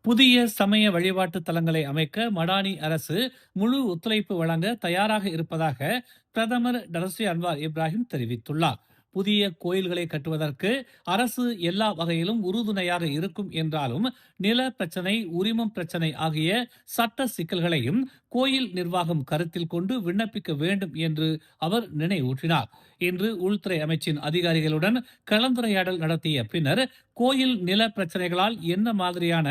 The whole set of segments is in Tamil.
புதிய சமய வழிபாட்டு தலங்களை அமைக்க மடானி அரசு முழு ஒத்துழைப்பு வழங்க தயாராக இருப்பதாக பிரதமர் டலஸ்ரீ அன்வார் இப்ராஹிம் தெரிவித்துள்ளார். புதிய கோயில்களை கட்டுவதற்கு அரசு எல்லா வகையிலும் உறுதுணையாக இருக்கும் என்றாலும் நில பிரச்சனை, உரிமம் பிரச்சனை ஆகிய சட்ட சிக்கல்களையும் கோயில் நிர்வாகம் கருத்தில் கொண்டு விண்ணப்பிக்க வேண்டும் என்று அவர் நினைவூற்றினார். இன்று உள்துறை அமைச்சின் அதிகாரிகளுடன் கலந்துரையாடல் நடத்திய பின்னர் கோயில் நில பிரச்சனைகளால் என்ன மாதிரியான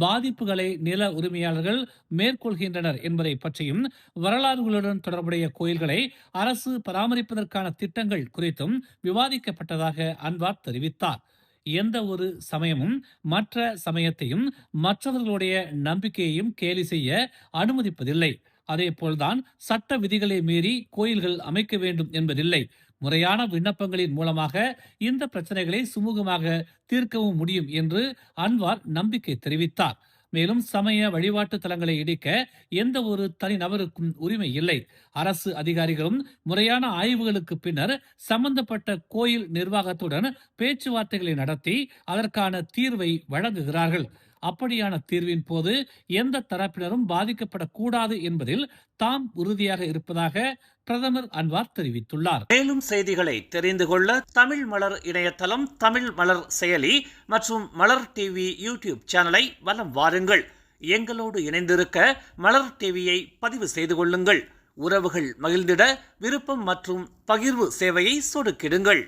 பாதிப்புகளை நில உரிமையாளர்கள் மேற்கொள்கின்றனர் என்பதை பற்றியும், வரலாறுகளுடன் தொடர்புடைய கோயில்களை அரசு பராமரிப்பதற்கான திட்டங்கள் குறித்தும் விவாதிக்கப்பட்டதாக அன்வார் தெரிவித்தார். எந்த ஒரு சமயமும் மற்ற சமயத்தையும் மற்றவர்களுடைய நம்பிக்கையையும் கேலி செய்ய அனுமதிப்பதில்லை. அதேபோல்தான் சட்ட விதிகளை மீறி கோயில்கள் அமைக்க வேண்டும் என்பதில்லை. முறையான விண்ணப்பங்களின் மூலமாக இந்த பிரச்சனைகளை சுமூகமாக தீர்க்கவும் முடியும் என்று அன்வார் நம்பிக்கை தெரிவித்தார். மேலும் சமய வழிபாட்டு தலங்களை இடிக்க எந்த ஒரு தனிநபருக்கும் உரிமை இல்லை. அரசு அதிகாரிகளும் முறையான ஆய்வுகளுக்கு பின்னர் சம்பந்தப்பட்ட கோயில் நிர்வாகத்துடன் பேச்சுவார்த்தைகளை நடத்தி அதற்கான தீர்வை வழங்குகிறார்கள். அப்படியான தீர்வின் போது எந்த தரப்பினரும் பாதிக்கப்படக்கூடாது என்பதில் தாம் உறுதியாக இருப்பதாக பிரதமர் அன்வார் தெரிவித்துள்ளார். மேலும் செய்திகளை தெரிந்து கொள்ள தமிழ் மலர் இணையதளம், தமிழ் மலர் செயலி மற்றும் மலர் டிவி யூடியூப் சேனலை வலம் வாருங்கள். எங்களோடு இணைந்திருக்க மலர் டிவியை பதிவு செய்து கொள்ளுங்கள். உறவுகள் மகிழ்ந்திட விருப்பம் மற்றும் பகிர்வு சேவையை சொடுக்கிடுங்கள்.